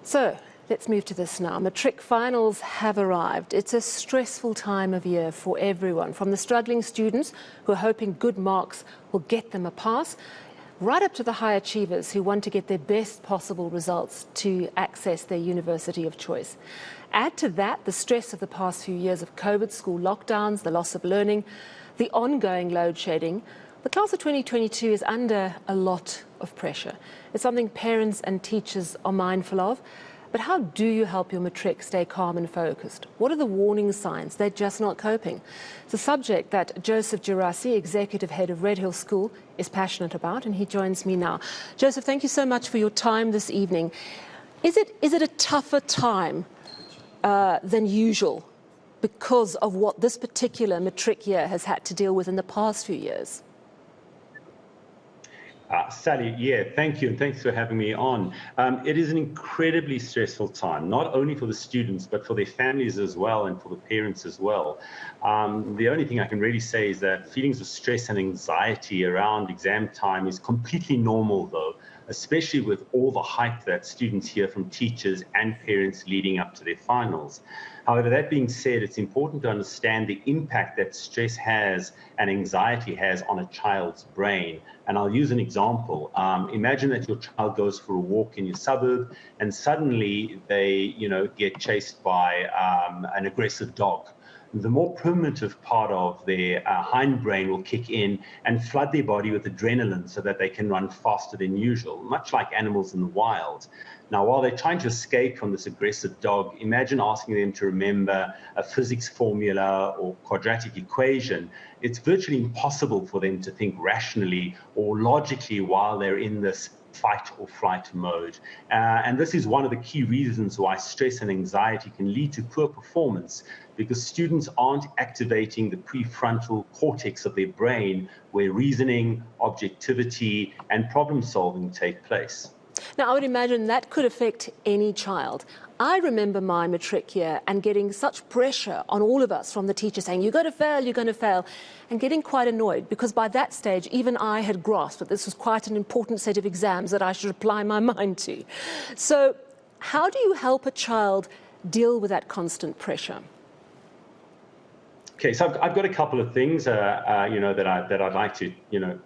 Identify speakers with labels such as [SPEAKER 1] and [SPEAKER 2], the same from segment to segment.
[SPEAKER 1] So let's move to this now. Matric finals have arrived. It's a stressful time of year for everyone, from the struggling students who are hoping good marks will get them a pass, right up to the high achievers who want to get their best possible results to access their university of choice. Add to that the stress of the past few years of COVID, school lockdowns, the loss of learning, the ongoing load shedding. The class of 2022 is under a lot of pressure. It's something parents and teachers are mindful of. But how do you help your matric stay calm and focused? What are the warning signs they're just not coping? It's a subject that Joseph Gerassi, Executive Head of Redhill School, is passionate about, and he joins me now. Joseph, thank you so much for your time this evening. Is it a tougher time than usual because of what this particular matric year has had to deal with in the past few years?
[SPEAKER 2] Sally, yeah, thank you, and thanks for having me on. It is an incredibly stressful time, not only for the students, but for their families as well, and for the parents as well. The only thing I can really say is that feelings of stress and anxiety around exam time is completely normal, though, especially with all the hype that students hear from teachers and parents leading up to their finals. However, that being said, it's important to understand the impact that stress has and anxiety has on a child's brain. And I'll use an example. Imagine that your child goes for a walk in your suburb and suddenly they, get chased by an aggressive dog. The more primitive part of their hindbrain will kick in and flood their body with adrenaline so that they can run faster than usual, much like animals in the wild. Now, while they're trying to escape from this aggressive dog, imagine asking them to remember a physics formula or quadratic equation. It's virtually impossible for them to think rationally or logically while they're in this fight or flight mode. And this is one of the key reasons why stress and anxiety can lead to poor performance, because students aren't activating the prefrontal cortex of their brain where reasoning, objectivity, and problem solving take place.
[SPEAKER 1] Now, I would imagine that could affect any child. I remember my matric year and getting such pressure on all of us from the teacher saying, you're going to fail, and getting quite annoyed because by that stage, even I had grasped that this was quite an important set of exams that I should apply my mind to. So how do you help a child deal with that constant pressure?
[SPEAKER 2] Okay, so I've got a couple of things, that I'd like to,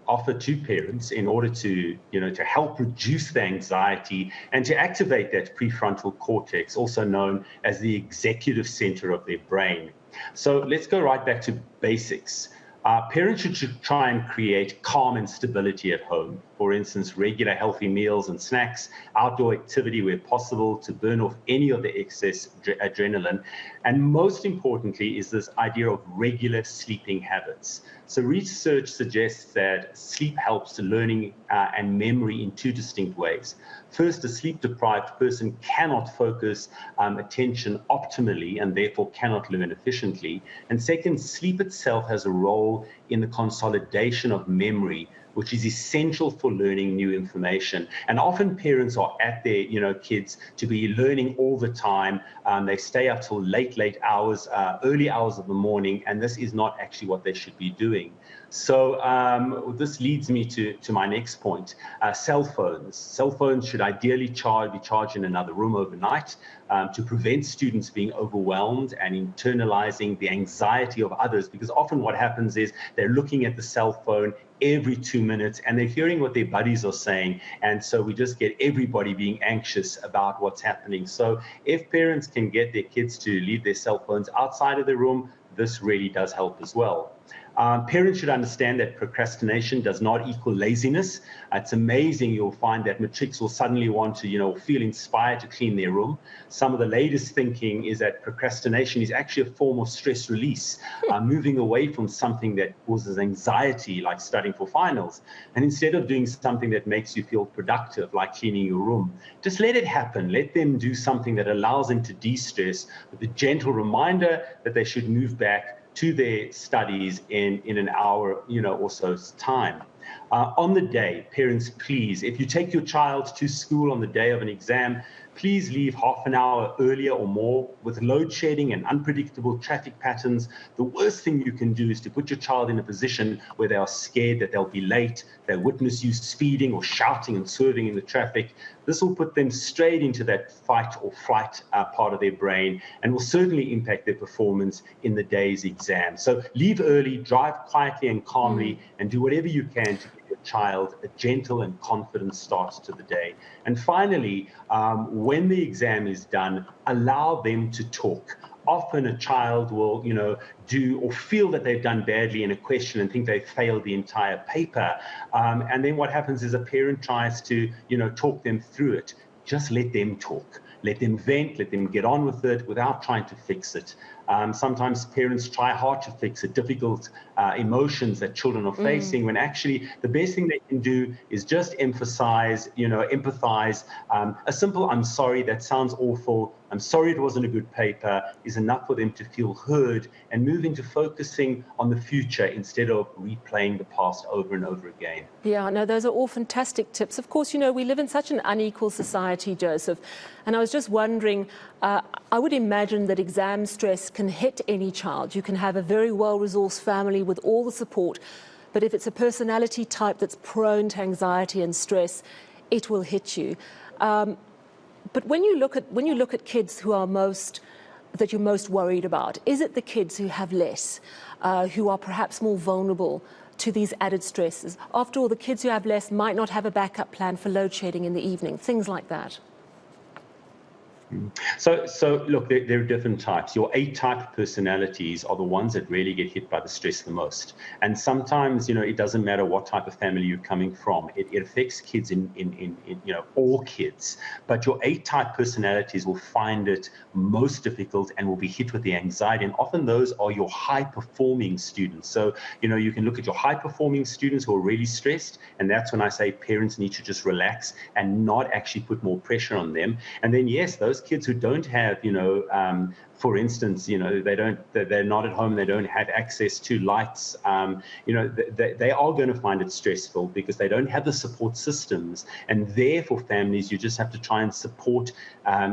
[SPEAKER 2] offer to parents in order to, to help reduce the anxiety and to activate that prefrontal cortex, also known as the executive center of their brain. So let's go right back to basics. Parents should try and create calm and stability at home. For instance, regular healthy meals and snacks, outdoor activity where possible to burn off any of the excess adrenaline. And most importantly is this idea of regular sleeping habits. So research suggests that sleep helps to learning and memory in two distinct ways. First, a sleep-deprived person cannot focus attention optimally and therefore cannot learn efficiently. And second, sleep itself has a role in the consolidation of memory, which is essential for learning new information. And often parents are at their, kids to be learning all the time. They stay up till late hours, early hours of the morning, and this is not actually what they should be doing. So this leads me to my next point. Cell phones. Cell phones should ideally be charged in another room overnight to prevent students being overwhelmed and internalizing the anxiety of others, because often what happens is they're looking at the cell phone every 2 minutes and they're hearing what their buddies are saying, and so we just get everybody being anxious about what's happening. So if parents can get their kids to leave their cell phones outside of the room, this really does help as well. Parents should understand that procrastination does not equal laziness. It's amazing, you'll find that matrics will suddenly want to, feel inspired to clean their room. Some of the latest thinking is that procrastination is actually a form of stress release, moving away from something that causes anxiety, like studying for finals. And instead of doing something that makes you feel productive, like cleaning your room, just let it happen. Let them do something that allows them to de-stress with a gentle reminder that they should move back to their studies in an hour, or so's time. On the day, parents, please, if you take your child to school on the day of an exam, please leave half an hour earlier or more. With load shedding and unpredictable traffic patterns, the worst thing you can do is to put your child in a position where they are scared that they'll be late, they witness you speeding or shouting and swerving in the traffic. This will put them straight into that fight or flight part of their brain and will certainly impact their performance in the day's exam. So leave early, drive quietly and calmly, and do whatever you can to give your child a gentle and confident start to the day. And finally, when the exam is done, allow them to talk. Often a child will, do or feel that they've done badly in a question and think they've failed the entire paper. And then what happens is a parent tries to, talk them through it. Just let them talk. Let them vent, let them get on with it without trying to fix it. Sometimes parents try hard to fix it, difficult emotions that children are facing, when actually the best thing they can do is just emphasize, empathize. A simple "I'm sorry, that sounds awful, I'm sorry it wasn't a good paper" is enough for them to feel heard and move into focusing on the future instead of replaying the past over and over again.
[SPEAKER 1] Yeah, no, those are all fantastic tips. Of course, we live in such an unequal society, Joseph, and I was just wondering, I would imagine that exam stress can hit any child. You can have a very well-resourced family with all the support, but if it's a personality type that's prone to anxiety and stress, it will hit you. But when you look at kids who are that you're most worried about, is it the kids who have less, who are perhaps more vulnerable to these added stresses? After all, the kids who have less might not have a backup plan for load shedding in the evening, things like that.
[SPEAKER 2] So look, there are different types. Your A-type personalities are the ones that really get hit by the stress the most. And sometimes, it doesn't matter what type of family you're coming from. It affects kids in all kids. But your A-type personalities will find it most difficult and will be hit with the anxiety. And often those are your high-performing students. So, you can look at your high-performing students who are really stressed. And that's when I say parents need to just relax and not actually put more pressure on them. And then, yes, those kids who don't have, for instance, they're not at home, they don't have access to lights, they are going to find it stressful because they don't have the support systems. And therefore, families, you just have to try and support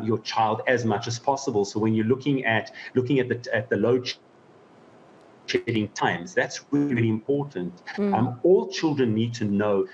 [SPEAKER 2] your child as much as possible. So when you're looking at the load shedding times, that's really, really important. All children need to know.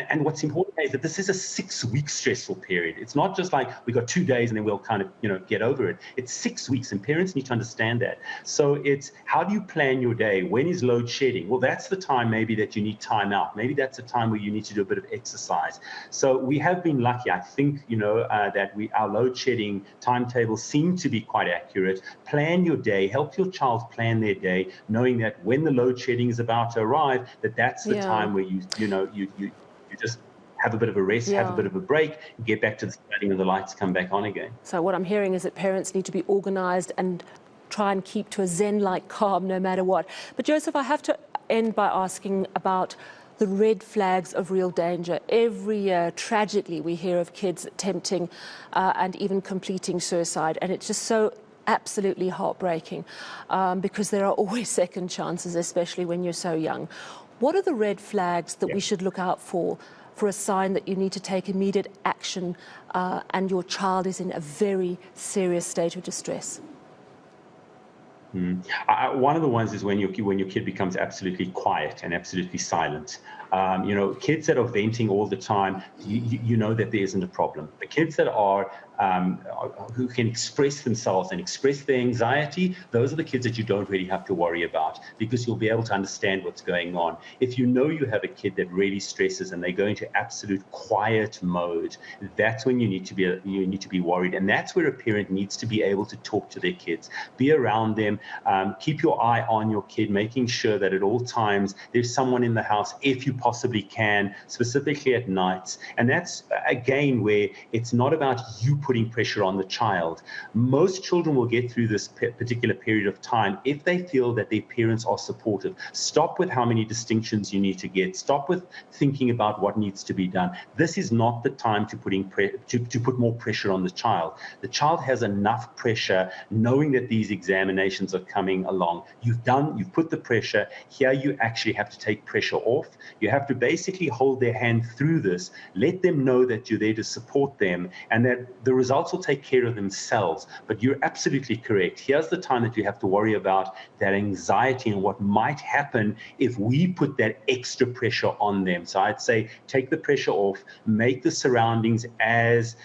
[SPEAKER 2] And what's important is that this is a 6-week stressful period. It's not just like we got 2 days and then we'll kind of, get over it. It's 6 weeks, and parents need to understand that. So it's, how do you plan your day? When is load shedding? Well, that's the time maybe that you need time out. Maybe that's a time where you need to do a bit of exercise. So we have been lucky, I think, that our load shedding timetables seem to be quite accurate. Plan your day, help your child plan their day, knowing that when the load shedding is about to arrive, that's the time where you just have a bit of a rest, have a bit of a break, get back to the studying and the lights come back on again.
[SPEAKER 1] So what I'm hearing is that parents need to be organised and try and keep to a Zen-like calm no matter what. But Joseph, I have to end by asking about the red flags of real danger. Every year, tragically, we hear of kids attempting and even completing suicide, and it's just so absolutely heartbreaking because there are always second chances, especially when you're so young. What are the red flags that we should look out for a sign that you need to take immediate action and your child is in a very serious state of distress?
[SPEAKER 2] One of the ones is when your kid becomes absolutely quiet and absolutely silent. Kids that are venting all the time, you know that there isn't a problem. The kids that are who can express themselves and express their anxiety, those are the kids that you don't really have to worry about because you'll be able to understand what's going on. If you know you have a kid that really stresses and they go into absolute quiet mode, that's when you need to be worried. And that's where a parent needs to be able to talk to their kids, be around them, keep your eye on your kid, making sure that at all times there's someone in the house if you possibly can, specifically at nights. And that's, again, where it's not about you putting pressure on the child. Most children will get through this particular period of time if they feel that their parents are supportive. Stop with how many distinctions you need to get. Stop with thinking about what needs to be done. This is not the time to put more pressure on the child. The child has enough pressure knowing that these examinations are coming along. You've put the pressure. Here you actually have to take pressure off. You have to basically hold their hand through this, let them know that you're there to support them and that the results will take care of themselves. But you're absolutely correct. Here's the time that you have to worry about that anxiety and what might happen if we put that extra pressure on them. So I'd say take the pressure off, make the surroundings as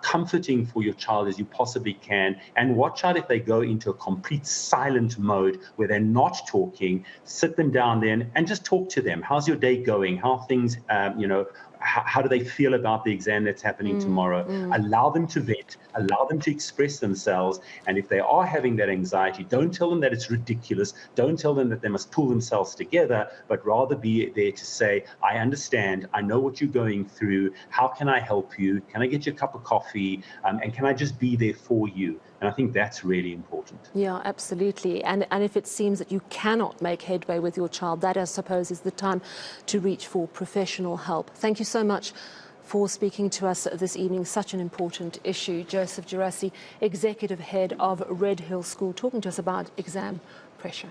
[SPEAKER 2] comforting for your child as you possibly can, and watch out if they go into a complete silent mode where they're not talking. Sit them down then and just talk to them. How's your day going? How are things, how do they feel about the exam that's happening tomorrow? Allow them to vent, allow them to express themselves. And if they are having that anxiety, don't tell them that it's ridiculous. Don't tell them that they must pull themselves together, but rather be there to say, I understand, I know what you're going through. How can I help you? Can I get you a cup of coffee? And can I just be there for you? And I think that's really important.
[SPEAKER 1] Yeah, absolutely. And if it seems that you cannot make headway with your child, that I suppose is the time to reach for professional help. Thank you so much for speaking to us this evening. Such an important issue. Joseph Gerassi, Executive Head of Redhill School, talking to us about exam pressure.